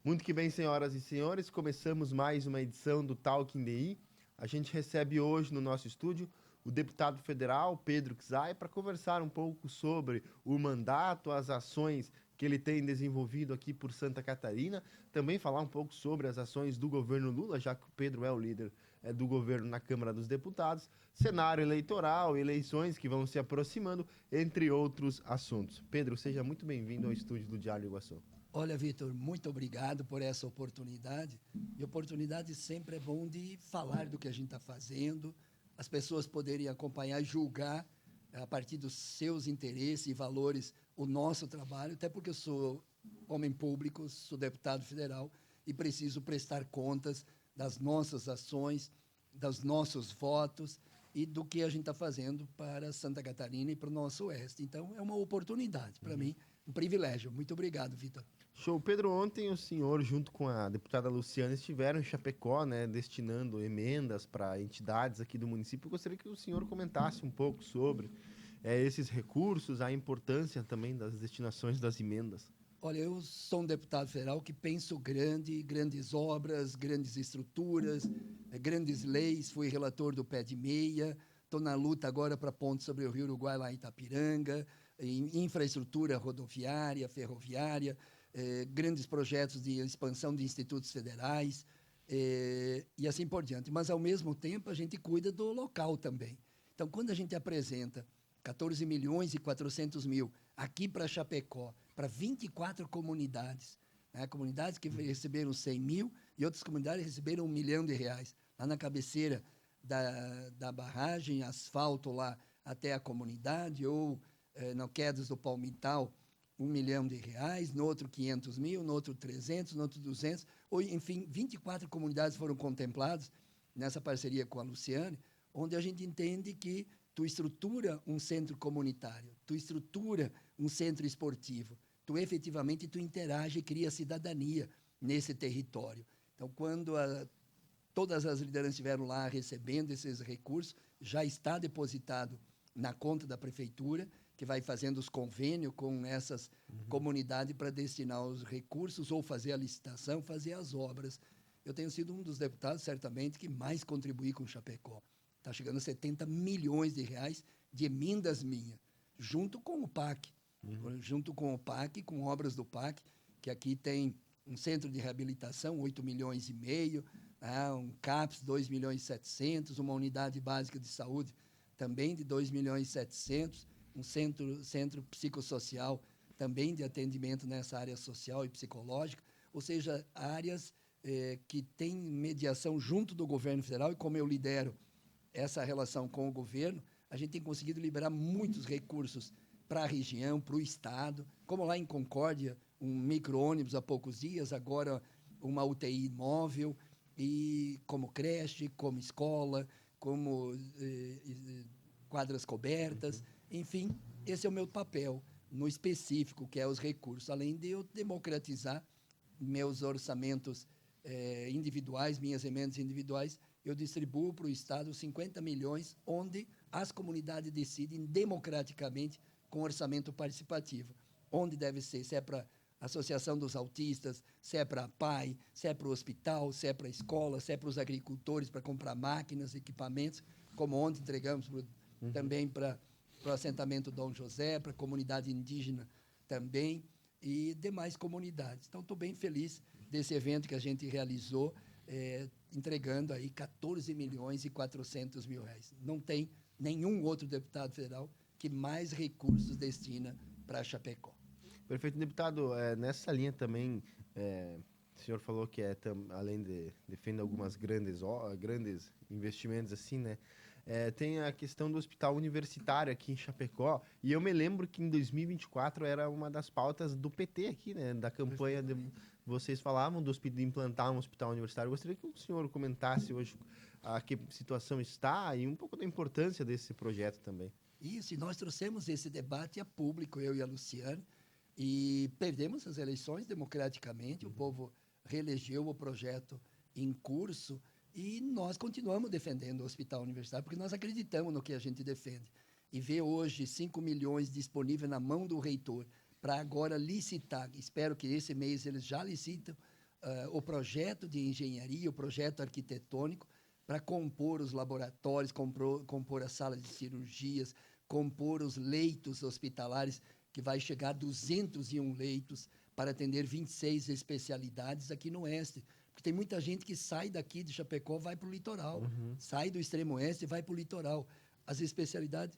Muito que bem, senhoras e senhores, começamos mais uma edição do Talking DI. A gente recebe hoje no nosso estúdio o deputado federal Pedro Czai para conversar um pouco sobre o mandato, as ações que ele tem desenvolvido aqui por Santa Catarina, também falar um pouco sobre as ações do governo Lula, já que o Pedro é o líder do governo na Câmara dos Deputados, cenário eleitoral, eleições que vão se aproximando, entre outros assuntos. Pedro, seja muito bem-vindo ao estúdio do Diário Iguaçu. Olha, Vitor, muito obrigado por essa oportunidade. E oportunidade sempre é bom de falar do que a gente está fazendo, as pessoas poderem acompanhar, julgar a partir dos seus interesses e valores o nosso trabalho, até porque eu sou homem público, sou deputado federal e preciso prestar contas das nossas ações, dos nossos votos e do que a gente está fazendo para Santa Catarina e para o nosso oeste. Então, é uma oportunidade para mim, um privilégio. Muito obrigado, Vitor. Show. Pedro, ontem o senhor, junto com a deputada Luciana, estiveram em Chapecó, né, destinando emendas para entidades aqui do município. Eu gostaria que o senhor comentasse um pouco sobre esses recursos, a importância também das destinações das emendas. Olha, eu sou um deputado federal que penso grande, grandes obras, grandes estruturas, grandes leis. Fui relator do Pé de Meia, estou na luta agora para ponte sobre o Rio Uruguai, lá em Itapiranga, em infraestrutura rodoviária, ferroviária, grandes projetos de expansão de institutos federais e assim por diante. Mas, ao mesmo tempo, a gente cuida do local também. Então, quando a gente apresenta 14 milhões e 400 mil aqui para Chapecó, para 24 comunidades, né? Comunidades que receberam 100 mil e outras comunidades receberam R$ 1 milhão. Lá na cabeceira da barragem, asfalto lá até a comunidade, ou no Quedas do Palmital, R$ 1 milhão, no outro 500 mil, no outro 300, no outro 200, ou, enfim, 24 comunidades foram contempladas nessa parceria com a Luciane, onde a gente entende que tu estrutura um centro comunitário, tu estrutura um centro esportivo, tu efetivamente tu interage e cria cidadania nesse território. Então, quando todas as lideranças estiveram lá recebendo esses recursos, já está depositado na conta da prefeitura, que vai fazendo os convênios com essas comunidades para destinar os recursos ou fazer a licitação, fazer as obras. Eu tenho sido um dos deputados, certamente, que mais contribui com o Chapecó. Está chegando a 70 milhões de reais de emendas minhas, junto com o PAC, junto com o PAC, com obras do PAC, que aqui tem um centro de reabilitação, 8 milhões e meio, um CAPS, 2 milhões e 700, uma unidade básica de saúde também de 2 milhões e 700, um centro psicossocial também de atendimento nessa área social e psicológica, ou seja, áreas que têm mediação junto do governo federal, e como eu lidero essa relação com o governo, a gente tem conseguido liberar muitos recursos para a região, para o Estado, como lá em Concórdia, um micro-ônibus há poucos dias, agora uma UTI móvel, e como creche, como escola, como quadras cobertas, enfim, esse é o meu papel no específico, que é os recursos, além de eu democratizar meus orçamentos individuais, minhas emendas individuais, eu distribuo para o Estado 50 milhões, onde as comunidades decidem democraticamente com orçamento participativo. Onde deve ser, se é para a Associação dos Autistas, se é para a PAI, se é para o hospital, se é para a escola, se é para os agricultores, para comprar máquinas, equipamentos, como ontem entregamos também para o assentamento Dom José, para a comunidade indígena também, e demais comunidades. Então, estou bem feliz desse evento que a gente realizou, entregando aí 14 milhões e 400 mil reais. Não tem nenhum outro deputado federal que mais recursos destina para Chapecó. Perfeito, deputado. Nessa linha também, o senhor falou que além de defende algumas grandes investimentos assim, né? Tem a questão do hospital universitário aqui em Chapecó, e eu me lembro que em 2024 era uma das pautas do PT aqui, né? Da campanha vocês falavam de implantar um hospital universitário. Eu gostaria que o senhor comentasse hoje a que situação está e um pouco da importância desse projeto também. Isso, e nós trouxemos esse debate a público, eu e a Luciane, e perdemos as eleições democraticamente, o povo reelegeu o projeto em curso, e nós continuamos defendendo o hospital universitário, porque nós acreditamos no que a gente defende. E ver hoje 5 milhões disponíveis na mão do reitor para agora licitar, espero que esse mês eles já licitam, o projeto de engenharia, o projeto arquitetônico, para compor os laboratórios, compor as salas de cirurgias, compor os leitos hospitalares, que vai chegar a 201 leitos para atender 26 especialidades aqui no Oeste. Porque tem muita gente que sai daqui de Chapecó, vai para o litoral, sai do extremo oeste e vai para o litoral. As especialidades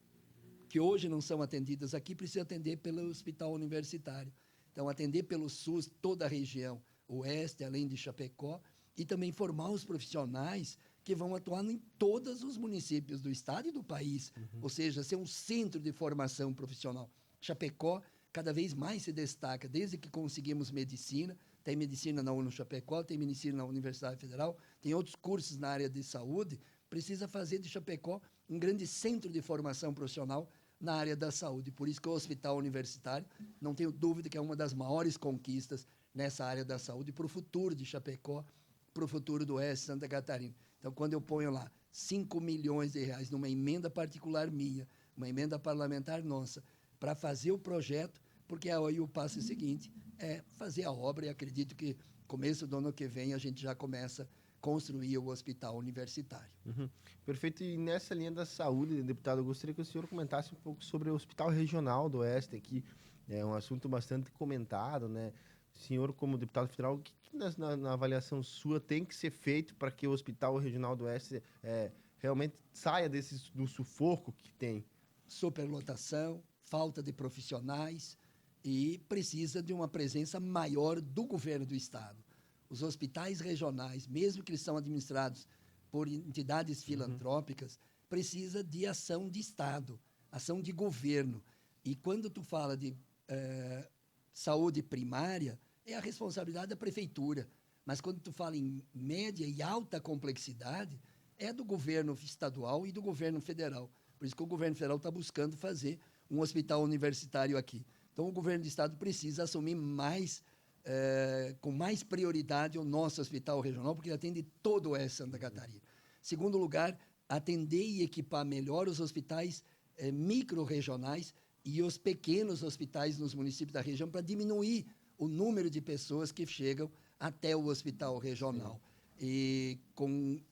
que hoje não são atendidas aqui, precisam atender pelo hospital universitário. Então, atender pelo SUS toda a região oeste, além de Chapecó, e também formar os profissionais que vão atuar em todos os municípios do estado e do país, ou seja, ser um centro de formação profissional. Chapecó cada vez mais se destaca, desde que conseguimos medicina, tem medicina na UNO Chapecó, tem medicina na Universidade Federal, tem outros cursos na área de saúde, precisa fazer de Chapecó um grande centro de formação profissional na área da saúde. Por isso que o Hospital Universitário, não tenho dúvida que é uma das maiores conquistas nessa área da saúde para o futuro de Chapecó, para o futuro do Oeste Santa Catarina. Então, quando eu ponho lá 5 milhões de reais numa emenda particular minha, uma emenda parlamentar nossa, para fazer o projeto, porque aí o passo seguinte é fazer a obra, e acredito que começo do ano que vem a gente já começa a construir o hospital universitário. Perfeito. E nessa linha da saúde, deputado, eu gostaria que o senhor comentasse um pouco sobre o Hospital Regional do Oeste, que é um assunto bastante comentado, né? O senhor, como deputado federal, o que na avaliação sua tem que ser feito para que o Hospital Regional do Oeste realmente saia do sufoco que tem? Superlotação, falta de profissionais e precisa de uma presença maior do governo do Estado. Os hospitais regionais, mesmo que eles são administrados por entidades filantrópicas, precisa de ação de Estado, ação de governo. E quando tu fala de saúde primária, é a responsabilidade da prefeitura. Mas quando tu fala em média e alta complexidade, é do governo estadual e do governo federal. Por isso que o governo federal está buscando fazer um hospital universitário aqui. Então, o governo do estado precisa assumir com mais prioridade o nosso hospital regional, porque ele atende todo o Oeste Santa Catarina. Segundo lugar, atender e equipar melhor os hospitais micro-regionais e os pequenos hospitais nos municípios da região para diminuir o número de pessoas que chegam até o hospital regional.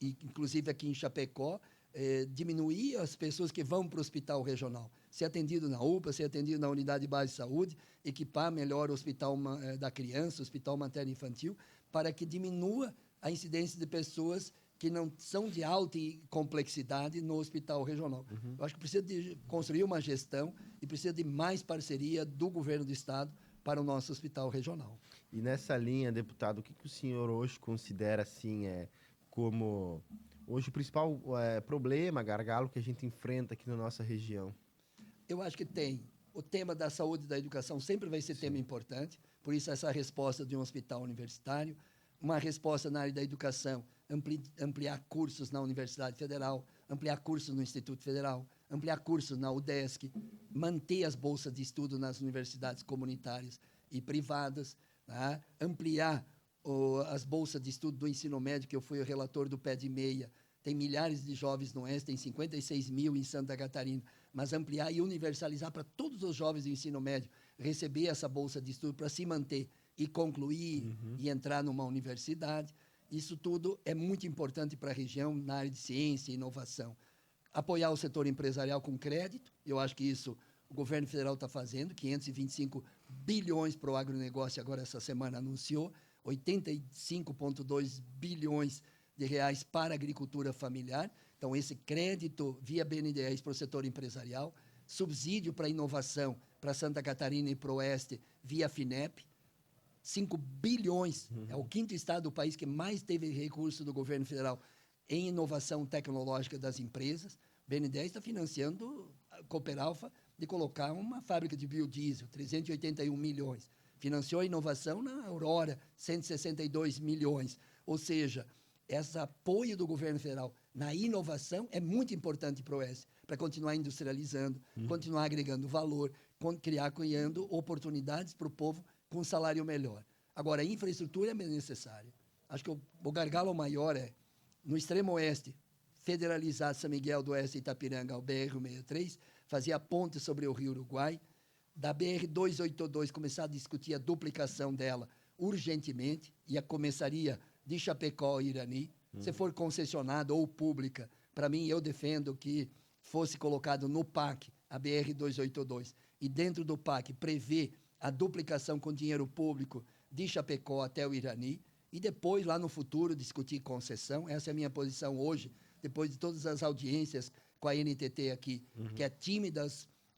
Inclusive aqui em Chapecó, diminuir as pessoas que vão para o hospital regional. Ser atendido na UPA, ser atendido na unidade de base de saúde, equipar melhor o hospital da criança, o hospital materno-infantil, para que diminua a incidência de pessoas que não são de alta complexidade no hospital regional. Eu acho que precisa de construir uma gestão e precisa de mais parceria do governo do estado para o nosso hospital regional. E nessa linha, deputado, o que o senhor hoje considera assim como hoje o principal problema, gargalo que a gente enfrenta aqui na nossa região? Eu acho que tem. O tema da saúde e da educação sempre vai ser tema importante, por isso essa resposta de um hospital universitário, uma resposta na área da educação, ampliar cursos na Universidade Federal, ampliar cursos no Instituto Federal, ampliar cursos na UDESC, manter as bolsas de estudo nas universidades comunitárias e privadas, tá? Ampliar as bolsas de estudo do ensino médio, que eu fui o relator do PED-6, tem milhares de jovens no Oeste, tem 56 mil em Santa Catarina, mas ampliar e universalizar para todos os jovens do ensino médio receber essa bolsa de estudo para se manter e concluir e entrar numa universidade. Isso tudo é muito importante para a região na área de ciência e inovação. Apoiar o setor empresarial com crédito, eu acho que isso o governo federal está fazendo, 525 bilhões para o agronegócio, agora essa semana anunciou, 85,2 bilhões de reais para a agricultura familiar. Então, esse crédito via BNDES para o setor empresarial, subsídio para a inovação para Santa Catarina e para o Oeste via FINEP, 5 bilhões, é o quinto estado do país que mais teve recurso do governo federal em inovação tecnológica das empresas. O BNDES está financiando a Cooperalfa de colocar uma fábrica de biodiesel, 381 milhões. Financiou a inovação na Aurora, 162 milhões. Ou seja, esse apoio do governo federal na inovação é muito importante para o Oeste, para continuar industrializando, continuar agregando valor, criando oportunidades para o povo com um salário melhor. Agora, a infraestrutura é necessária. Acho que o gargalo maior é, no extremo oeste, federalizar São Miguel do Oeste e Itapiranga ao BR-163, fazer a ponte sobre o Rio Uruguai, da BR-282 começar a discutir a duplicação dela, urgentemente, e a começaria de Chapecó e Irani. Se for concessionada ou pública, para mim, eu defendo que fosse colocado no PAC, a BR-282, e dentro do PAC prevê a duplicação com dinheiro público de Chapecó até o Irani, e depois, lá no futuro, discutir concessão. Essa é a minha posição hoje, depois de todas as audiências com a NTT aqui, que é tímida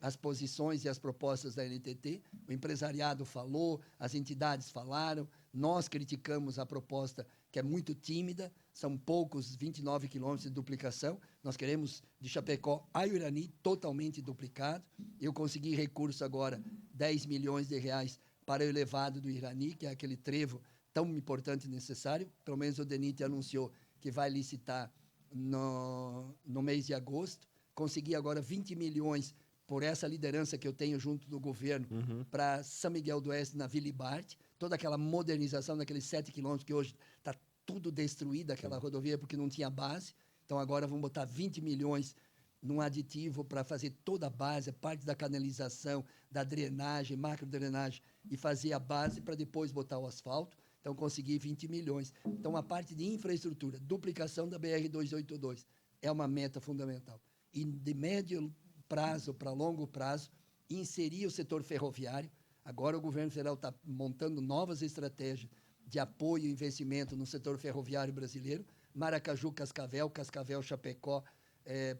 as posições e as propostas da NTT. O empresariado falou, as entidades falaram, nós criticamos a proposta, que é muito tímida, são poucos 29 quilômetros de duplicação. Nós queremos de Chapecó a Irani totalmente duplicado. Eu consegui recurso agora, 10 milhões de reais para o elevado do Irani, que é aquele trevo tão importante e necessário. Pelo menos o DENIT anunciou que vai licitar no mês de agosto. Consegui agora 20 milhões por essa liderança que eu tenho junto do governo para São Miguel do Oeste, na Vila Ibarte, toda aquela modernização daqueles 7 quilômetros que hoje está tudo destruído, aquela rodovia, porque não tinha base. Então, agora vamos botar 20 milhões num aditivo para fazer toda a base, a parte da canalização, da drenagem, macrodrenagem, e fazer a base para depois botar o asfalto. Então, consegui 20 milhões. Então, a parte de infraestrutura, duplicação da BR-282, é uma meta fundamental. E de médio prazo para longo prazo, inserir o setor ferroviário. Agora o governo federal está montando novas estratégias de apoio e investimento no setor ferroviário brasileiro, Maracaju, Cascavel, Cascavel, Chapecó,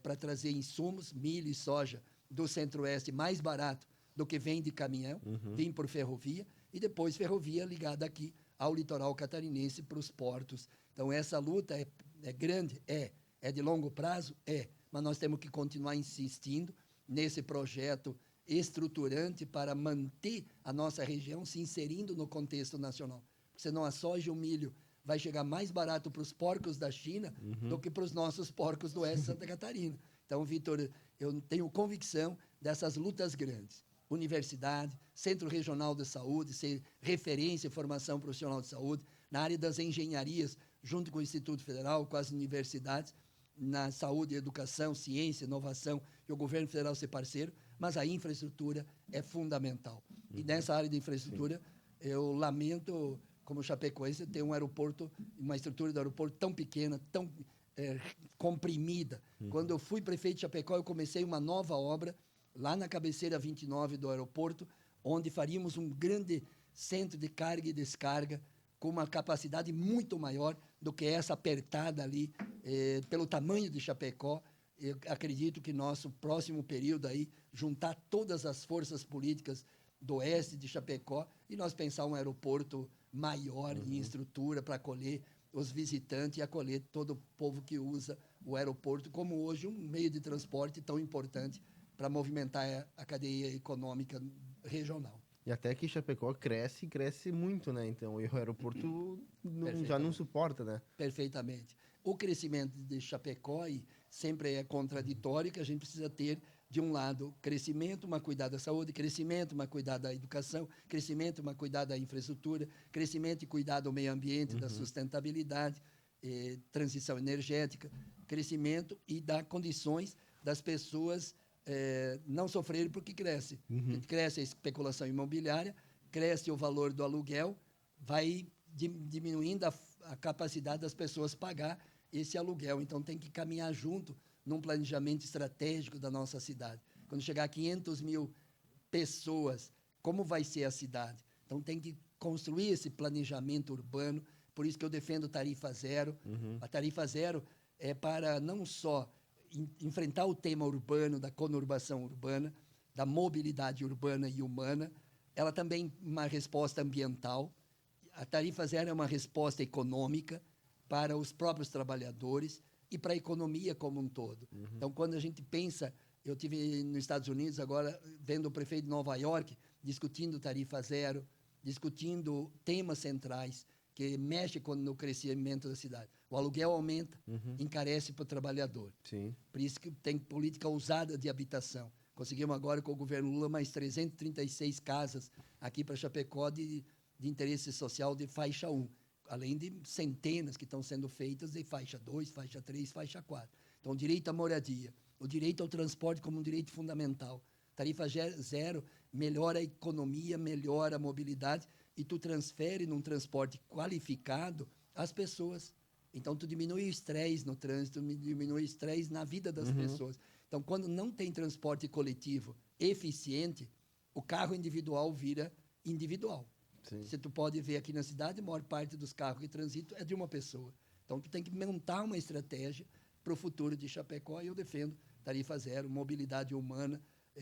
para trazer insumos, milho e soja do centro-oeste mais barato do que vem de caminhão, vem por ferrovia, e depois ferrovia ligada aqui ao litoral catarinense para os portos. Então, essa luta é grande? É de longo prazo? Mas nós temos que continuar insistindo nesse projeto estruturante para manter a nossa região se inserindo no contexto nacional. Porque senão a soja e o milho vai chegar mais barato para os porcos da China do que para os nossos porcos do oeste de Santa Catarina. Então, Vitor, eu tenho convicção dessas lutas grandes. Universidade, Centro Regional de Saúde, ser referência em formação profissional de saúde, na área das engenharias, junto com o Instituto Federal, com as universidades, na saúde, educação, ciência, inovação, e o governo federal ser parceiro, mas a infraestrutura é fundamental. E nessa área de infraestrutura, eu lamento, como chapecoense, ter um aeroporto, uma estrutura do aeroporto tão pequena, tão comprimida. Quando eu fui prefeito de Chapecó, eu comecei uma nova obra, lá na cabeceira 29 do aeroporto, onde faríamos um grande centro de carga e descarga, com uma capacidade muito maior do que essa apertada ali, pelo tamanho de Chapecó. Eu acredito que nosso próximo período aí, juntar todas as forças políticas do oeste de Chapecó e nós pensar um aeroporto maior em estrutura para acolher os visitantes e acolher todo o povo que usa o aeroporto, como hoje um meio de transporte tão importante para movimentar a cadeia econômica regional. E até que Chapecó cresce muito, né? Então, o aeroporto já não suporta, né? Perfeitamente. O crescimento de Chapecó sempre é contraditório, que a gente precisa ter, de um lado, crescimento, mas cuidar da saúde, crescimento, mas cuidar da educação, crescimento, mas cuidar da infraestrutura, crescimento e cuidar do meio ambiente, da sustentabilidade, transição energética, crescimento e dar condições das pessoas não sofrerem porque cresce. Cresce a especulação imobiliária, cresce o valor do aluguel, vai diminuindo a capacidade das pessoas pagar esse aluguel. Então, tem que caminhar junto num planejamento estratégico da nossa cidade. Quando chegar a 500 mil pessoas, como vai ser a cidade? Então, tem que construir esse planejamento urbano. Por isso que eu defendo tarifa zero. A tarifa zero é para não só enfrentar o tema urbano, da conurbação urbana, da mobilidade urbana e humana, ela também é uma resposta ambiental. A tarifa zero é uma resposta econômica para os próprios trabalhadores e para a economia como um todo. Então, quando a gente pensa, eu tive nos Estados Unidos agora, vendo o prefeito de Nova York discutindo tarifa zero, discutindo temas centrais que mexem no crescimento da cidade. O aluguel aumenta, encarece para o trabalhador. Sim. Por isso que tem política ousada de habitação. Conseguimos agora, com o governo Lula, mais 336 casas aqui para Chapecó de interesse social de faixa 1, além de centenas que estão sendo feitas de faixa 2, faixa 3, faixa 4. Então, o direito à moradia, o direito ao transporte como um direito fundamental. Tarifa zero melhora a economia, melhora a mobilidade e tu transfere num transporte qualificado as pessoas. Então, tu diminui o estresse no trânsito, diminui o estresse na vida das pessoas. Então, quando não tem transporte coletivo eficiente, o carro individual vira individual. Sim. Se tu pode ver aqui na cidade, a maior parte dos carros que transitam é de uma pessoa. Então, tu tem que montar uma estratégia para o futuro de Chapecó, e eu defendo tarifa zero, mobilidade humana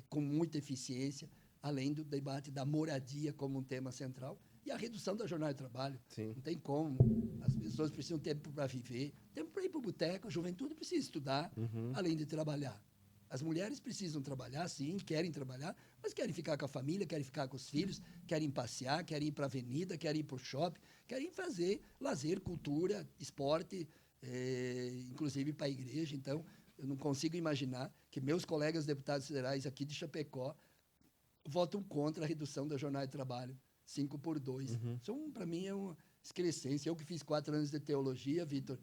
com muita eficiência, além do debate da moradia como um tema central e a redução da jornada de trabalho. Sim. Não tem como. As pessoas precisam ter tempo para viver, tempo para ir para o boteco, a juventude precisa estudar, além de trabalhar. As mulheres precisam trabalhar, sim, querem trabalhar, mas querem ficar com a família, querem ficar com os filhos, querem passear, querem ir para a avenida, querem ir para o shopping, querem fazer lazer, cultura, esporte, inclusive para a igreja. Então, eu não consigo imaginar que meus colegas deputados federais aqui de Chapecó votam contra a redução da jornada de trabalho 5x2. Isso, para mim, é uma excrescência. Eu que fiz 4 anos de teologia, Vitor,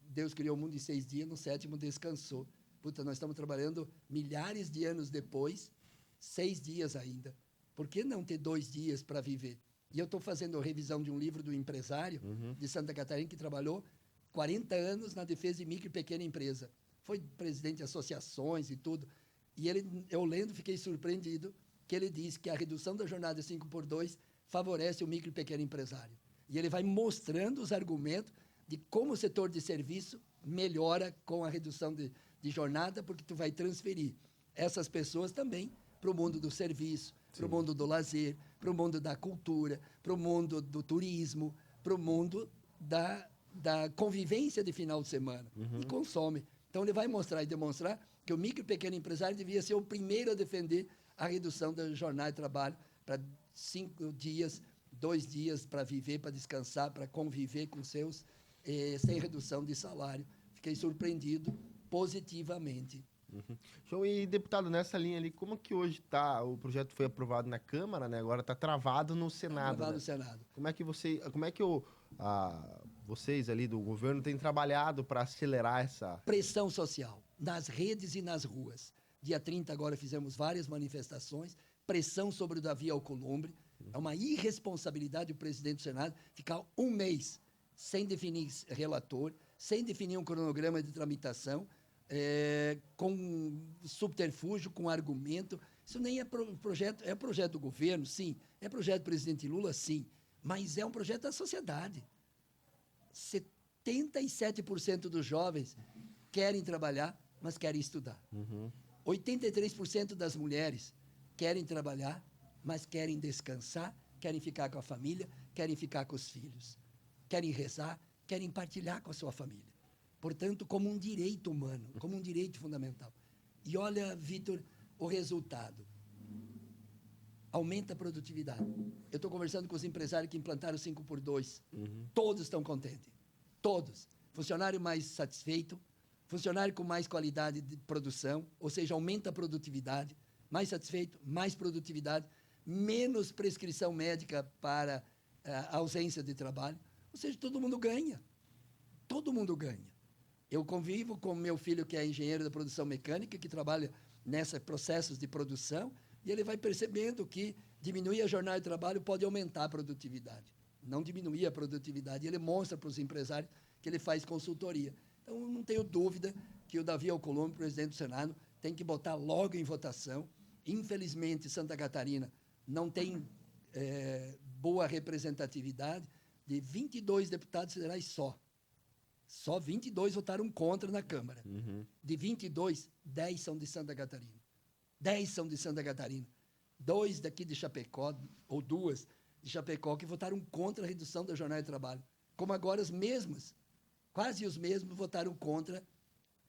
Deus criou o mundo em 6 dias, no 7º descansou. Puta, nós estamos trabalhando milhares de anos depois, 6 dias ainda. Por que não ter 2 dias para viver? E eu estou fazendo a revisão de um livro do empresário de Santa Catarina que trabalhou 40 anos na defesa de micro e pequena empresa. Foi presidente de associações e tudo. E eu lendo, fiquei surpreendido que ele diz que a redução da jornada 5x2 favorece o micro e pequeno empresário. E ele vai mostrando os argumentos de como o setor de serviço melhora com a redução de jornada, porque tu vai transferir essas pessoas também para o mundo do serviço, para o mundo do lazer, para o mundo da cultura, para o mundo do turismo, para o mundo da convivência de final de semana. E consome. Então, ele vai mostrar e demonstrar que o micro e pequeno empresário devia ser o primeiro a defender a redução da jornada de trabalho para 5 dias, 2 dias para viver, para descansar, para conviver com seus, sem redução de salário. Fiquei surpreendido positivamente. Show. E, deputado, nessa linha ali, como que hoje está? O projeto foi aprovado na Câmara, né? Agora está travado no Senado. Travado né? no Senado. Como é que vocês ali do governo têm trabalhado para acelerar essa... Pressão social, nas redes e nas ruas. Dia 30 agora fizemos várias manifestações, pressão sobre o Davi Alcolumbre. É uma irresponsabilidade o presidente do Senado ficar 1 mês sem definir relator, sem definir um cronograma de tramitação, com subterfúgio, com argumento. Isso nem é projeto, é projeto do governo, sim. É projeto do presidente Lula, sim. Mas é um projeto da sociedade. 77% dos jovens querem trabalhar, mas querem estudar. 83% das mulheres querem trabalhar, mas querem descansar, querem ficar com a família, querem ficar com os filhos. Querem rezar, querem partilhar com a sua família. Portanto, como um direito humano, como um direito fundamental. E olha, Vitor, o resultado. Aumenta a produtividade. Eu estou conversando com os empresários que implantaram 5x2. Todos estão contentes. Todos. Funcionário mais satisfeito, funcionário com mais qualidade de produção, ou seja, aumenta a produtividade, mais satisfeito, mais produtividade, menos prescrição médica para ausência de trabalho. Ou seja, todo mundo ganha. Todo mundo ganha. Eu convivo com meu filho, que é engenheiro da produção mecânica, que trabalha nesses processos de produção, e ele vai percebendo que diminuir a jornada de trabalho pode aumentar a produtividade. Não diminuir a produtividade. Ele mostra para os empresários que ele faz consultoria. Então, não tenho dúvida que o Davi Alcolumbre, presidente do Senado, tem que botar logo em votação. Infelizmente, Santa Catarina não tem boa representatividade. De 22 deputados federais só 22 votaram contra na Câmara. De 22, 10 são de Santa Catarina. 10 são de Santa Catarina. 2 daqui de Chapecó, ou 2 de Chapecó, que votaram contra a redução da jornada de trabalho. Como agora as mesmas, quase os mesmos, votaram contra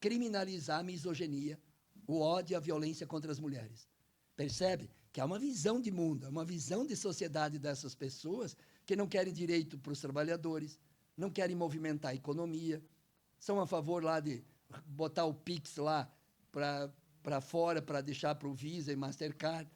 criminalizar a misoginia, o ódio e a violência contra as mulheres. Percebe que há uma visão de mundo, uma visão de sociedade dessas pessoas que não querem direito para os trabalhadores, não querem movimentar a economia, são a favor lá de botar o Pix lá para fora, para deixar para o Visa e Mastercard,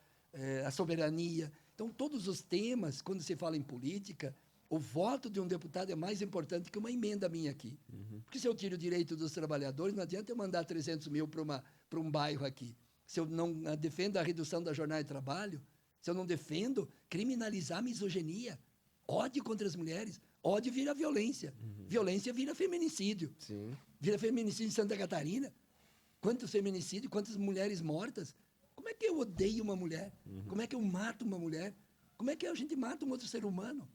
a soberania. Então, todos os temas, quando se fala em política, o voto de um deputado é mais importante que uma emenda minha aqui. Porque se eu tiro o direito dos trabalhadores, não adianta eu mandar 300 mil para um bairro aqui. Se eu não defendo a redução da jornada de trabalho, se eu não defendo criminalizar a misoginia, Ódio contra as mulheres. Ódio vira violência. Violência vira feminicídio. Sim. Vira feminicídio em Santa Catarina. Quantos feminicídios, quantas mulheres mortas. Como é que eu odeio uma mulher? Como é que eu mato uma mulher? Como é que a gente mata um outro ser humano?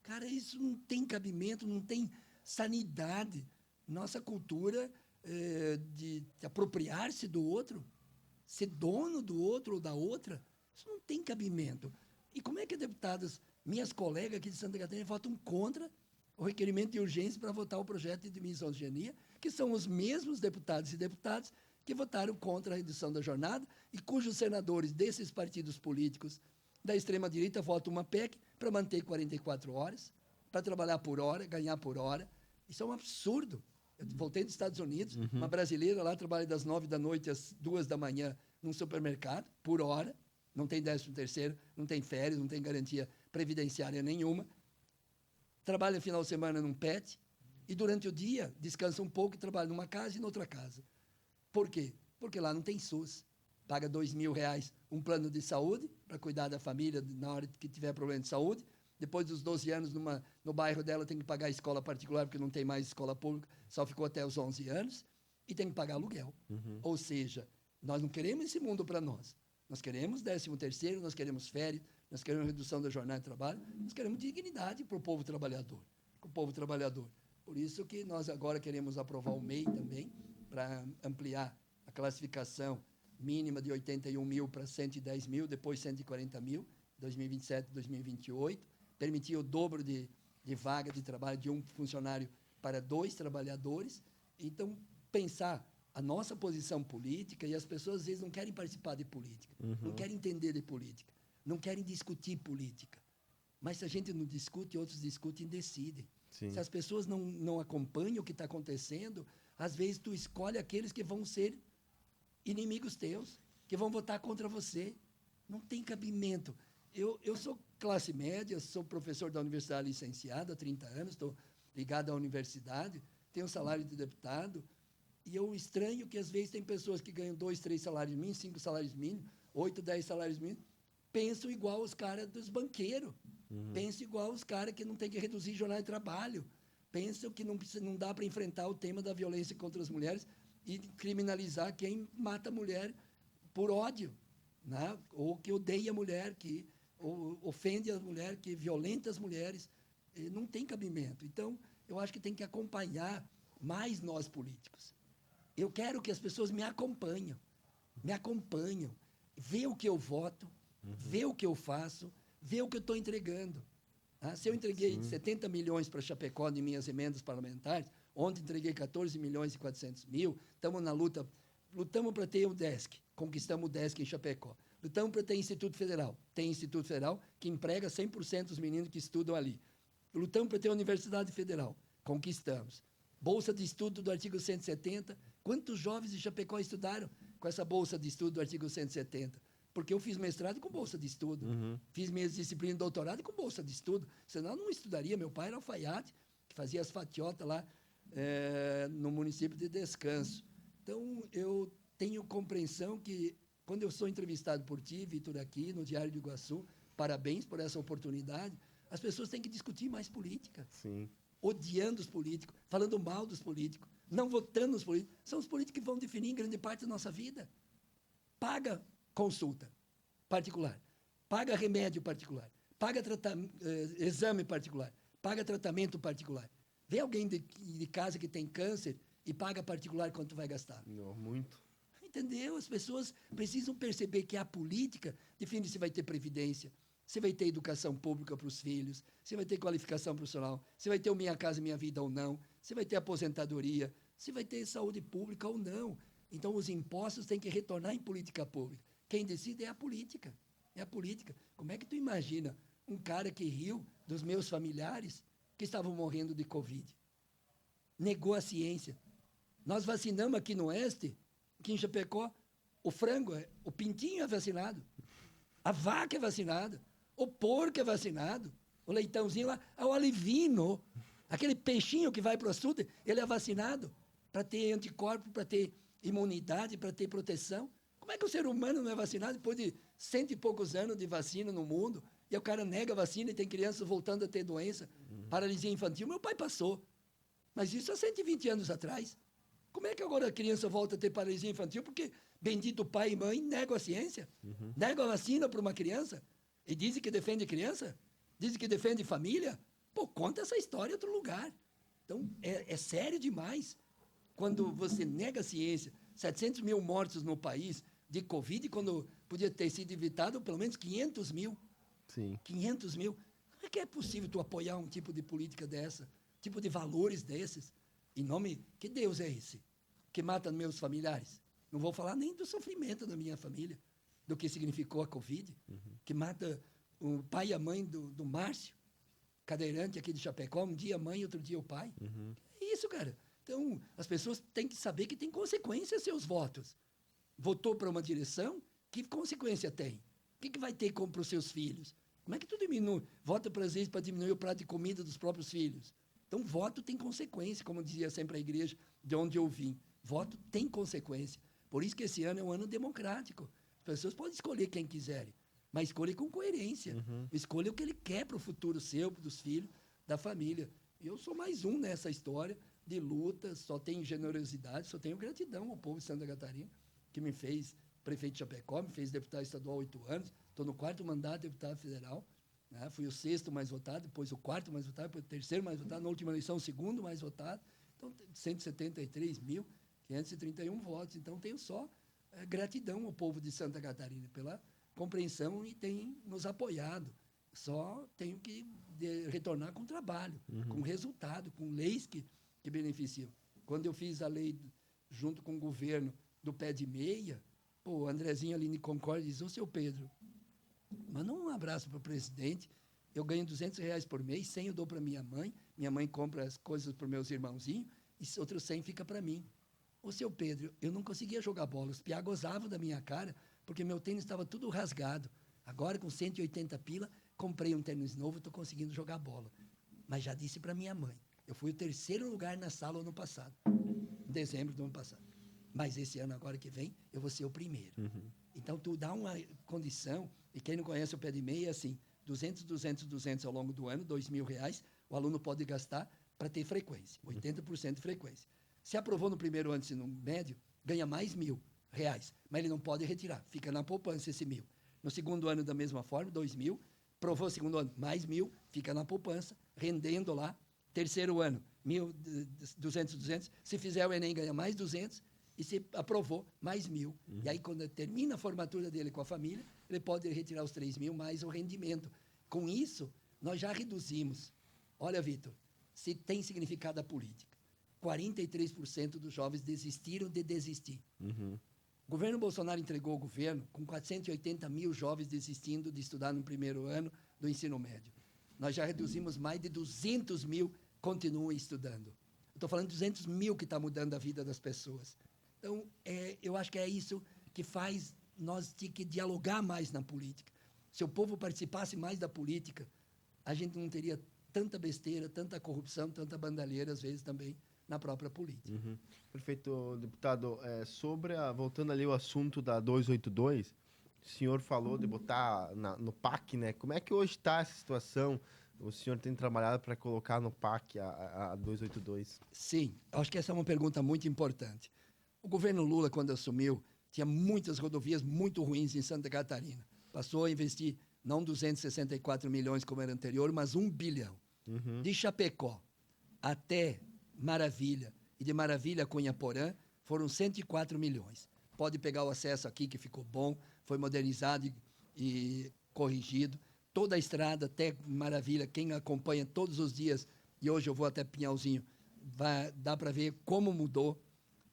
Cara, isso não tem cabimento, não tem sanidade. Nossa cultura de apropriar-se do outro, ser dono do outro ou da outra, isso não tem cabimento. E como é que deputadas, minhas colegas aqui de Santa Catarina, votam contra o requerimento de urgência para votar o projeto de misoginia, que são os mesmos deputados e deputadas que votaram contra a redução da jornada e cujos senadores desses partidos políticos da extrema-direita votam uma PEC para manter 44 horas, para trabalhar por hora, ganhar por hora. Isso é um absurdo. Eu voltei dos Estados Unidos, uma brasileira lá trabalha das 9 da noite às 2 da manhã num supermercado, por hora, não tem 13º, não tem férias, não tem garantia previdenciária nenhuma, trabalha no final de semana num pet e durante o dia descansa um pouco e trabalha numa casa e noutra casa. Por quê? Porque lá não tem SUS. Paga R$2.000 um plano de saúde para cuidar da família na hora que tiver problema de saúde. Depois dos 12 anos, no bairro dela, tem que pagar a escola particular, porque não tem mais escola pública, só ficou até os 11 anos, e tem que pagar aluguel. Ou seja, nós não queremos esse mundo para nós. Nós queremos 13º, nós queremos férias, nós queremos redução da jornada de trabalho, nós queremos dignidade para o povo trabalhador. Por isso que nós agora queremos aprovar o MEI também, para ampliar a classificação mínima de 81 mil para 110 mil, depois 140 mil, 2027, 2028, permitir o dobro de vaga de trabalho de um funcionário para 2 trabalhadores. Então, pensar a nossa posição política, e as pessoas, às vezes, não querem participar de política, não querem entender de política, não querem discutir política. Mas se a gente não discute, outros discutem e decidem. Sim. Se as pessoas não acompanham o que está acontecendo, às vezes tu escolhe aqueles que vão ser inimigos teus, que vão votar contra você. Não tem cabimento. Eu sou classe média, sou professor da universidade licenciado há 30 anos, estou ligado à universidade, tenho salário de deputado, e eu estranho que, às vezes, tem pessoas que ganham 2, 3 salários mínimos, 5 salários mínimos, 8, 10 salários mínimos, pensam igual os caras dos banqueiros, pensam igual os caras que não tem que reduzir jornada de trabalho, pensam que não dá para enfrentar o tema da violência contra as mulheres e criminalizar quem mata a mulher por ódio, né? Ou que odeia a mulher, que ofende a mulher, que violenta as mulheres. Não tem cabimento. Então, eu acho que tem que acompanhar mais nós políticos. Eu quero que as pessoas me acompanhem, vê o que eu voto, vê o que eu faço, vê o que eu estou entregando. Se eu entreguei 70 milhões para Chapecó em minhas emendas parlamentares, ontem entreguei 14 milhões e 400 mil, estamos na luta, lutamos para ter o DESC, conquistamos o DESC em Chapecó. Lutamos para ter Instituto Federal, tem Instituto Federal que emprega 100% dos meninos que estudam ali. Lutamos para ter a Universidade Federal, conquistamos. Bolsa de estudo do artigo 170, quantos jovens de Chapecó estudaram com essa bolsa de estudo do artigo 170? Porque eu fiz mestrado com bolsa de estudo, fiz minhas disciplinas de doutorado com bolsa de estudo, senão eu não estudaria. Meu pai era alfaiate, que fazia as fatiotas lá no município de Descanso. Então, eu tenho compreensão que, quando eu sou entrevistado por ti, Vitor, aqui no Diário do Iguaçu, parabéns por essa oportunidade, as pessoas têm que discutir mais política. Sim. Odiando os políticos, falando mal dos políticos, não votando nos políticos. São os políticos que vão definir grande parte da nossa vida. Paga consulta particular, paga remédio particular, paga exame particular, paga tratamento particular. Vê alguém de casa que tem câncer e paga particular quanto vai gastar. Não, muito. Entendeu? As pessoas precisam perceber que a política define se vai ter previdência, se vai ter educação pública para os filhos, se vai ter qualificação profissional, se vai ter o Minha Casa Minha Vida ou não, se vai ter aposentadoria, se vai ter saúde pública ou não. Então, os impostos têm que retornar em política pública. Quem decide é a política. É a política. Como é que tu imagina um cara que riu dos meus familiares que estavam morrendo de Covid? Negou a ciência. Nós vacinamos aqui no Oeste, aqui em Chapecó, o frango, o pintinho é vacinado, a vaca é vacinada, o porco é vacinado, o leitãozinho lá, o alivino, aquele peixinho que vai para o açude, ele é vacinado para ter anticorpo, para ter imunidade, para ter proteção. Como é que o ser humano não é vacinado depois de 100 e poucos anos de vacina no mundo? E o cara nega a vacina e tem crianças voltando a ter doença, paralisia infantil. Meu pai passou. Mas isso há 120 anos atrás. Como é que agora a criança volta a ter paralisia infantil? Porque bendito pai e mãe negam a ciência, negam a vacina para uma criança e dizem que defende criança, dizem que defende família. Pô, conta essa história em outro lugar. Então, é sério demais. Quando você nega a ciência, 700 mil mortos no país de Covid, quando podia ter sido evitado pelo menos 500 mil. Sim. 500 mil. Como é que é possível tu apoiar um tipo de política dessa, tipo de valores desses? Em nome, que Deus é esse? Que mata meus familiares? Não vou falar nem do sofrimento da minha família, do que significou a Covid, que mata o pai e a mãe do Márcio, cadeirante aqui de Chapecó, um dia a mãe, outro dia o pai. É isso, cara. Então, as pessoas têm que saber que tem consequências seus votos. Votou para uma direção, que consequência tem? O que vai ter para os seus filhos? Como é que tu diminui? Vota, às vezes, para diminuir o prato de comida dos próprios filhos. Então, voto tem consequência, como dizia sempre a igreja, de onde eu vim. Voto tem consequência. Por isso que esse ano é um ano democrático. As pessoas podem escolher quem quiserem, mas escolhem com coerência. Escolha o que ele quer para o futuro seu, dos filhos, da família. Eu sou mais um nessa história de luta, só tenho generosidade, só tenho gratidão ao povo de Santa Catarina, que me fez prefeito de Chapecó, me fez deputado estadual há 8 anos, estou no 4º mandato de deputado federal, né? Fui o 6º mais votado, depois o 4º mais votado, depois o 3º mais votado, na última eleição o 2º mais votado, então 173.531 votos, então tenho só gratidão ao povo de Santa Catarina pela compreensão e tem nos apoiado, só tenho que retornar com trabalho, com resultado, com leis que beneficiam. Quando eu fiz a lei junto com o governo do pé de meia, pô, o Andrezinho ali em Concórdia diz, ô, seu Pedro, manda um abraço para o presidente, eu ganho R$200 por mês, 100 eu dou para minha mãe compra as coisas para os meus irmãozinhos, e outros 100 fica para mim. Ô, seu Pedro, eu não conseguia jogar bola, os piá gozavam da minha cara, porque meu tênis estava tudo rasgado. Agora, com 180 pila, comprei um tênis novo, estou conseguindo jogar bola. Mas já disse para minha mãe, eu fui o 3º lugar na sala ano passado, em dezembro do ano passado. Mas esse ano, agora que vem, eu vou ser o primeiro. Então, tu dá uma condição, e quem não conhece o pé de meia, é assim, 200 ao longo do ano, R$2.000, o aluno pode gastar para ter frequência, 80% de frequência. Se aprovou no primeiro ano de ensino médio, ganha mais R$1.000, mas ele não pode retirar, fica na poupança esse 1.000. No segundo ano, da mesma forma, 2.000, provou segundo ano, mais 1.000, fica na poupança, rendendo lá. Terceiro ano, 200, se fizer o Enem, ganha mais 200, e se aprovou, mais 1.000. E aí, quando termina a formatura dele com a família, ele pode retirar os 3.000 mais o rendimento. Com isso, nós já reduzimos. Olha, Vitor, se tem significado a política. 43% dos jovens desistiram de desistir. O governo Bolsonaro entregou o governo com 480 mil jovens desistindo de estudar no primeiro ano do ensino médio. Nós já reduzimos mais de 200 mil continuam estudando. Estou falando de 200 mil que está mudando a vida das pessoas. Então, eu acho que é isso que faz nós ter que dialogar mais na política. Se o povo participasse mais da política, a gente não teria tanta besteira, tanta corrupção, tanta bandalheira, às vezes, também, na própria política. Perfeito, deputado. Voltando ali ao assunto da 282, o senhor falou de botar no PAC, né? Como é que hoje está essa situação? O senhor tem trabalhado para colocar no PAC a 282? Sim, acho que essa é uma pergunta muito importante. O governo Lula, quando assumiu, tinha muitas rodovias muito ruins em Santa Catarina. Passou a investir não 264 milhões como era anterior, mas 1 bilhão. De Chapecó até Maravilha e de Maravilha a Cunhaporã foram 104 milhões. Pode pegar o acesso aqui, que ficou bom, foi modernizado e corrigido. Toda a estrada até Maravilha, quem acompanha todos os dias, e hoje eu vou até Pinhalzinho, dá para ver como mudou.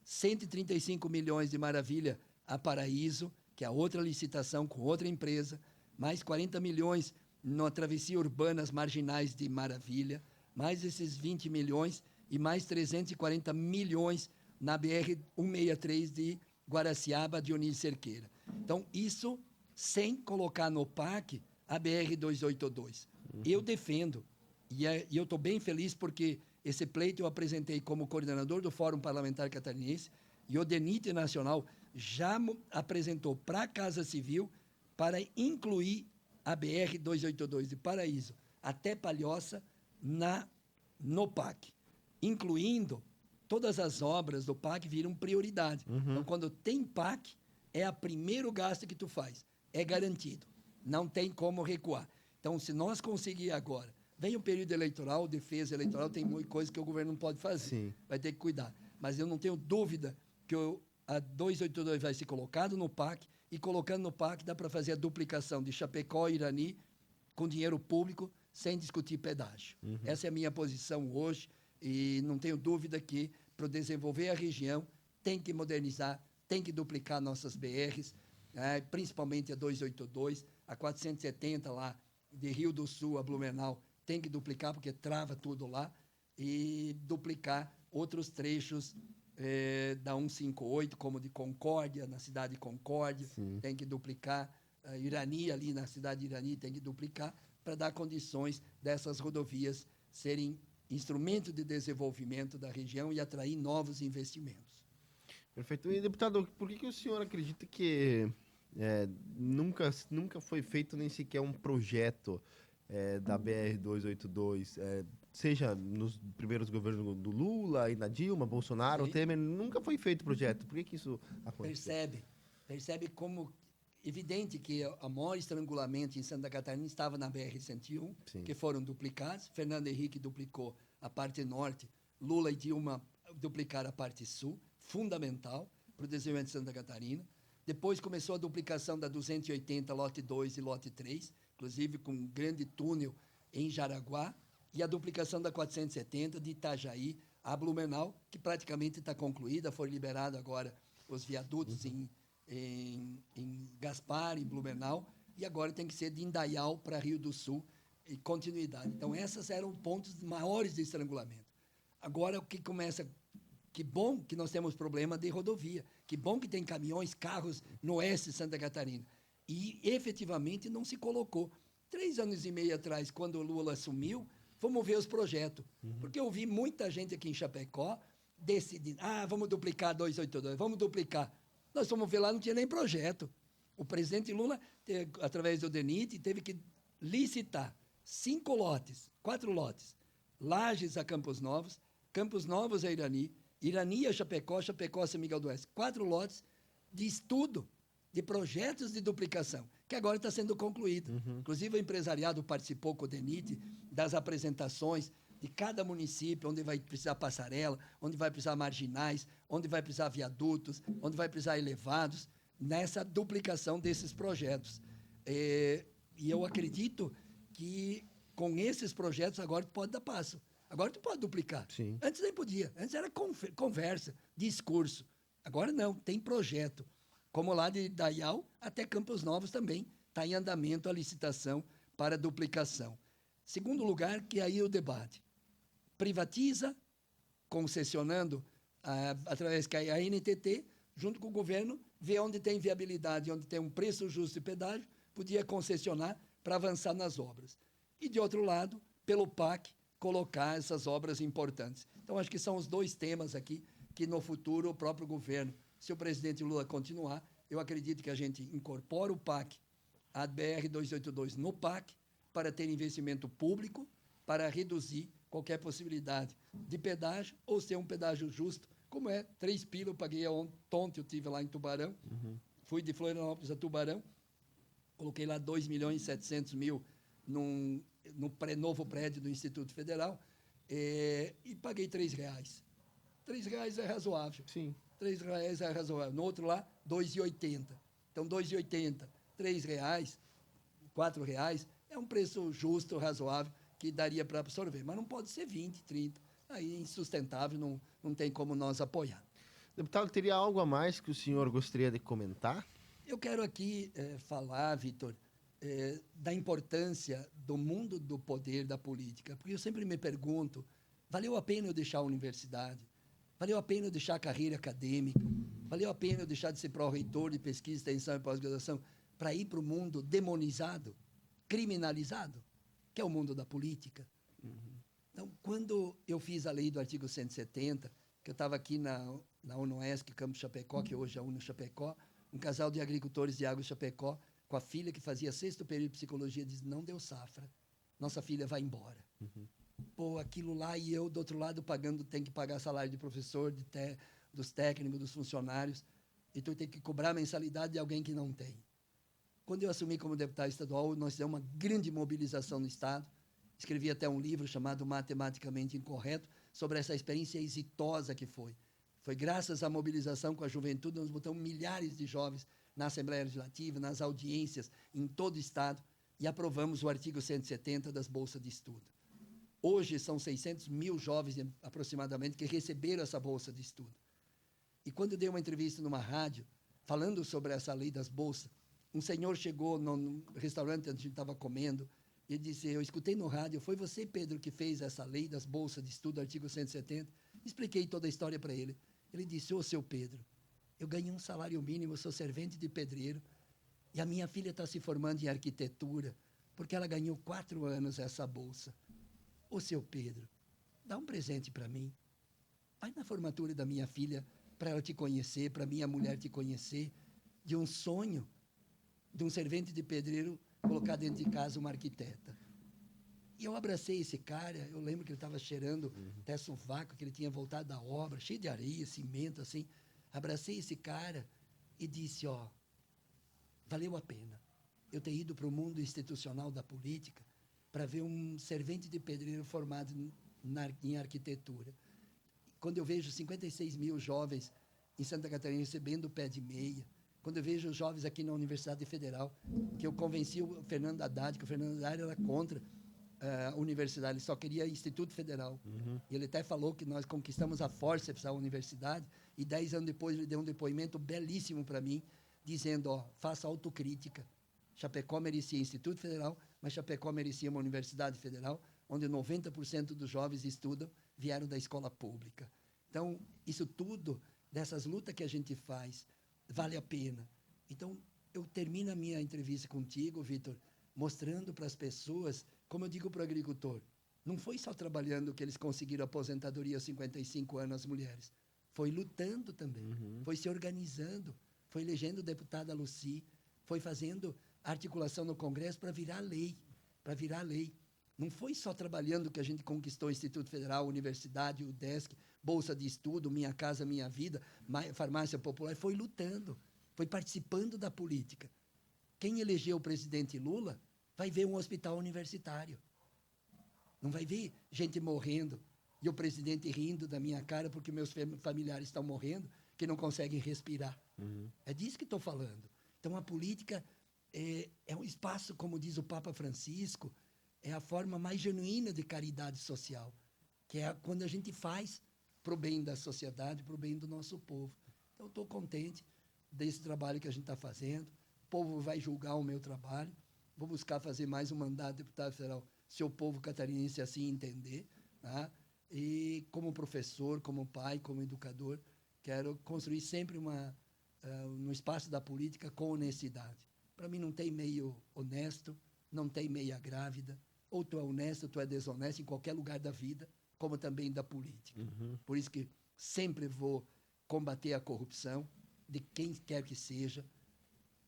135 milhões de Maravilha a Paraíso, que é outra licitação com outra empresa, mais 40 milhões na travessia urbana, as marginais de Maravilha, mais esses 20 milhões e mais 340 milhões na BR-163 de Guaraciaba, Dionísio Cerqueira. Então, isso sem colocar no PAC a BR-282. Eu defendo, e eu estou bem feliz porque esse pleito eu apresentei como coordenador do Fórum Parlamentar Catarinense e o DENIT Nacional já apresentou para a Casa Civil para incluir a BR-282 de Paraíso até Palhoça no PAC, incluindo todas as obras do PAC viram prioridade. Então, quando tem PAC, é o primeiro gasto que tu faz. É garantido. Não tem como recuar. Então, se nós conseguir agora, vem o período eleitoral, defesa eleitoral, tem muita coisa que o governo não pode fazer. Sim. Vai ter que cuidar. Mas eu não tenho dúvida que a 282 vai ser colocado no PAC, e colocando no PAC dá para fazer a duplicação de Chapecó e Irani com dinheiro público, sem discutir pedágio. Essa é a minha posição hoje, e não tenho dúvida que, para desenvolver a região, tem que modernizar, tem que duplicar nossas BRs, principalmente a 282, a 470 lá, de Rio do Sul a Blumenau, tem que duplicar, porque trava tudo lá, e duplicar outros trechos da 158, como de Concórdia, na cidade de Concórdia, tem que duplicar, Irani, ali na cidade de Irani, tem que duplicar, para dar condições dessas rodovias serem instrumento de desenvolvimento da região e atrair novos investimentos. Perfeito. E, deputado, por que o senhor acredita que nunca foi feito nem sequer um projeto da BR-282, seja nos primeiros governos do Lula, e da Dilma, Bolsonaro, Temer, nunca foi feito projeto? Por que isso aconteceu? Percebe como evidente que o maior estrangulamento em Santa Catarina estava na BR-101, que foram duplicados. Fernando Henrique duplicou a parte norte, Lula e Dilma duplicaram a parte sul, fundamental para o desenvolvimento de Santa Catarina. Depois começou a duplicação da 280, lote 2 e lote 3, inclusive com um grande túnel em Jaraguá, e a duplicação da 470 de Itajaí a Blumenau, que praticamente está concluída, foram liberados agora os viadutos em Gaspar, em Blumenau, e agora tem que ser de Indaial para Rio do Sul, e continuidade. Então, esses eram pontos maiores de estrangulamento. Agora, o que começa... Que bom que nós temos problema de rodovia, que bom que tem caminhões, carros no oeste de Santa Catarina. E, efetivamente, não se colocou. 3 anos e meio atrás, quando o Lula assumiu, fomos ver os projetos. Porque eu vi muita gente aqui em Chapecó decidindo, vamos duplicar a 282, vamos duplicar. Nós fomos ver lá, não tinha nem projeto. O presidente Lula, através do DENIT, teve que licitar 5 lotes, 4 lotes. Lages a Campos Novos a Irani, Irani a Chapecó, Chapecó a São Miguel do Oeste. 4 lotes de estudo, de projetos de duplicação, que agora está sendo concluído. Inclusive, o empresariado participou com o DENIT das apresentações de cada município, onde vai precisar passarela, onde vai precisar marginais, onde vai precisar viadutos, onde vai precisar elevados, nessa duplicação desses projetos. E eu acredito que, com esses projetos, agora tu pode dar passo. Agora tu pode duplicar. Sim. Antes nem podia. Antes era conversa, discurso. Agora não, tem projeto. Como lá de Dayal até Campos Novos também está em andamento a licitação para duplicação. Segundo lugar, que aí o debate. Privatiza, concessionando, através da ANTT, junto com o governo, vê onde tem viabilidade, onde tem um preço justo de pedágio, podia concessionar para avançar nas obras. E, de outro lado, pelo PAC, colocar essas obras importantes. Então, acho que são os 2 temas aqui que, no futuro, o próprio governo, se o presidente Lula continuar, eu acredito que a gente incorpora o PAC, a BR-282 no PAC, para ter investimento público, para reduzir qualquer possibilidade de pedágio, ou ser um pedágio justo, como 3 pila, eu paguei ontem, eu estive lá em Tubarão, fui de Florianópolis a Tubarão, coloquei lá 2.700.000 no novo prédio do Instituto Federal, e paguei R$3. R$3 é razoável. Sim. R$3 é razoável. No outro lá, R$2,80. Então, R$2,80, R$3, R$4 é um preço justo, razoável, que daria para absorver. Mas não pode ser 20, 30. Aí é insustentável, não tem como nós apoiar. Deputado, teria algo a mais que o senhor gostaria de comentar? Eu quero aqui falar, Vitor, da importância do mundo do poder da política, porque eu sempre me pergunto, valeu a pena eu deixar a universidade? Valeu a pena eu deixar a carreira acadêmica? Valeu a pena eu deixar de ser pró-reitor de pesquisa, extensão e pós-graduação para ir para o mundo demonizado, criminalizado, que é o mundo da política? Então, quando eu fiz a lei do artigo 170, que eu estava aqui na UNOESC, Campo Chapecó, que hoje é a UNO Chapecó, um casal de agricultores de água Chapecó, com a filha que fazia 6º período de psicologia, diz, não deu safra, nossa filha vai embora. Pô, aquilo lá e eu, do outro lado, tem que pagar salário de professor, dos técnicos, dos funcionários, e tu tem que cobrar a mensalidade de alguém que não tem. Quando eu assumi como deputado estadual, nós fizemos uma grande mobilização no Estado, escrevi até um livro chamado Matematicamente Incorreto, sobre essa experiência exitosa que foi. Foi graças à mobilização com a juventude, nós botamos milhares de jovens na Assembleia Legislativa, nas audiências, em todo o Estado, e aprovamos o artigo 170 das bolsas de estudo. Hoje são 600 mil jovens, aproximadamente, que receberam essa bolsa de estudo. E quando eu dei uma entrevista numa rádio, falando sobre essa lei das bolsas, um senhor chegou no restaurante onde a gente estava comendo, e disse, eu escutei no rádio, foi você, Pedro, que fez essa lei das bolsas de estudo, artigo 170? Expliquei toda a história para ele. Ele disse, ô, seu Pedro, eu ganhei um salário mínimo, sou servente de pedreiro, e a minha filha está se formando em arquitetura, porque ela ganhou 4 anos essa bolsa. Ô, seu Pedro, dá um presente para mim. Vai na formatura da minha filha para ela te conhecer, para minha mulher te conhecer, de um sonho de um servente de pedreiro colocar dentro de casa uma arquiteta. E eu abracei esse cara, eu lembro que ele estava cheirando até sovaco, que ele tinha voltado da obra, cheio de areia, cimento, assim. Abracei esse cara e disse, ó, valeu a pena eu ter ido para o mundo institucional da política para ver um servente de pedreiro formado em arquitetura. Quando eu vejo 56 mil jovens em Santa Catarina recebendo o pé de meia, quando eu vejo os jovens aqui na Universidade Federal, que eu convenci o Fernando Haddad, que o Fernando Haddad era contra a universidade, ele só queria Instituto Federal. E ele até falou que nós conquistamos a forceps, a universidade, e 10 anos depois ele deu um depoimento belíssimo para mim, dizendo, ó, faça autocrítica. Chapecó merecia Instituto Federal, mas Chapecó merecia uma universidade federal, onde 90% dos jovens estudam, vieram da escola pública. Então, isso tudo, dessas lutas que a gente faz, vale a pena. Então, eu termino a minha entrevista contigo, Vitor, mostrando para as pessoas, como eu digo para o agricultor, não foi só trabalhando que eles conseguiram aposentadoria aos 55 anos, as mulheres. Foi lutando também, foi se organizando, foi elegendo a deputada Lucy, foi fazendo articulação no Congresso para virar lei, Não foi só trabalhando que a gente conquistou o Instituto Federal, Universidade, o UDESC, Bolsa de Estudo, Minha Casa Minha Vida, Farmácia Popular, foi lutando, foi participando da política. Quem elegeu o presidente Lula vai ver um hospital universitário. Não vai ver gente morrendo e o presidente rindo da minha cara porque meus familiares estão morrendo, que não conseguem respirar. É disso que estou falando. Então, a política é um espaço, como diz o Papa Francisco, é a forma mais genuína de caridade social, que é quando a gente faz para o bem da sociedade, para o bem do nosso povo. Então, estou contente desse trabalho que a gente está fazendo. O povo vai julgar o meu trabalho. Vou buscar fazer mais um mandato de deputado federal, se o povo catarinense assim entender. Tá? E, como professor, como pai, como educador, quero construir sempre no espaço da política com honestidade. Para mim, não tem meio honesto, não tem meia grávida. Ou tu é honesto, ou tu é desonesto em qualquer lugar da vida, como também da política. Por isso que sempre vou combater a corrupção, de quem quer que seja,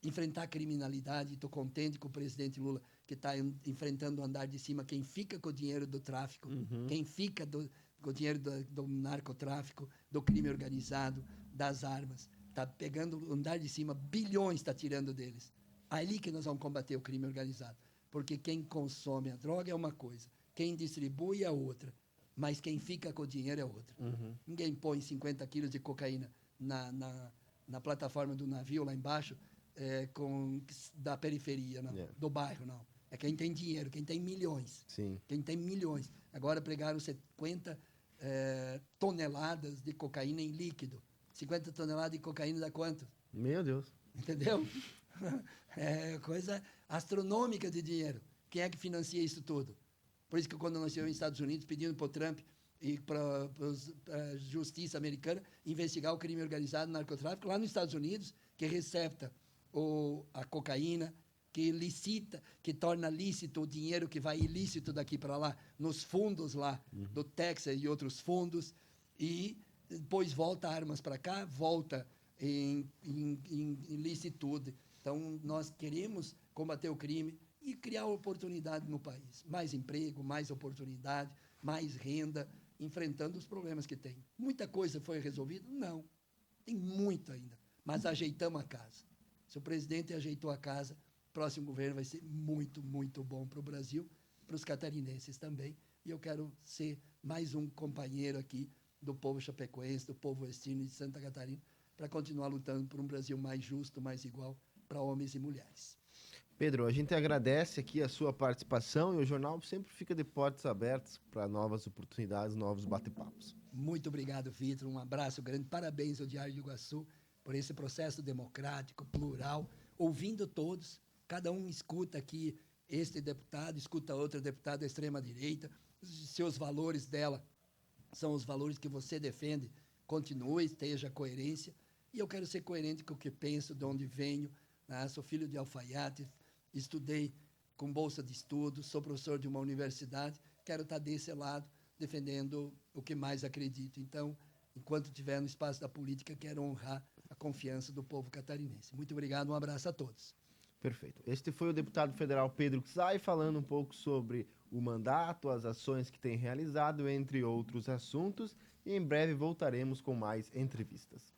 enfrentar a criminalidade. Estou contente com o presidente Lula, que está enfrentando o andar de cima, quem fica com o dinheiro do tráfico, quem fica com o dinheiro do narcotráfico, do crime organizado, das armas. Está pegando o andar de cima, bilhões está tirando deles. Ali que nós vamos combater o crime organizado. Porque quem consome a droga é uma coisa, quem distribui é outra, mas quem fica com o dinheiro é outra. Ninguém põe 50 quilos de cocaína na plataforma do navio lá embaixo, da periferia, não, do bairro, não. É quem tem dinheiro, quem tem milhões. Sim. Quem tem milhões. Agora pregaram 50 toneladas de cocaína em líquido. 50 toneladas de cocaína dá quanto? Meu Deus. Entendeu? É coisa astronômica de dinheiro. Quem é que financia isso tudo? Por isso que quando nós estivemos nos Estados Unidos pedindo para o Trump e para a justiça americana investigar o crime organizado, o narcotráfico, lá nos Estados Unidos, que recepta a cocaína, que licita, que torna lícito o dinheiro que vai ilícito daqui para lá, nos fundos lá do Texas e outros fundos, e depois volta armas para cá, volta em ilicitude. Então, nós queremos combater o crime e criar oportunidade no país. Mais emprego, mais oportunidade, mais renda, enfrentando os problemas que tem. Muita coisa foi resolvida? Não. Tem muito ainda. Mas ajeitamos a casa. Se o presidente ajeitou a casa, o próximo governo vai ser muito, muito bom para o Brasil, para os catarinenses também. E eu quero ser mais um companheiro aqui do povo chapecoense, do povo oestino de Santa Catarina, para continuar lutando por um Brasil mais justo, mais igual para homens e mulheres. Pedro, a gente agradece aqui a sua participação e o jornal sempre fica de portas abertas para novas oportunidades, novos bate-papos. Muito obrigado, Vitor. Um abraço grande. Parabéns ao Diário do Iguaçu por esse processo democrático, plural, ouvindo todos. Cada um escuta aqui este deputado, escuta outro deputado da extrema-direita. Se os valores dela são os valores que você defende, continue, esteja coerência. E eu quero ser coerente com o que penso, de onde venho. Né? Sou filho de alfaiate, estudei com bolsa de estudos, sou professor de uma universidade, quero estar desse lado, defendendo o que mais acredito. Então, enquanto estiver no espaço da política, quero honrar a confiança do povo catarinense. Muito obrigado, um abraço a todos. Perfeito. Este foi o deputado federal Pedro Czai falando um pouco sobre o mandato, as ações que tem realizado, entre outros assuntos, e em breve voltaremos com mais entrevistas.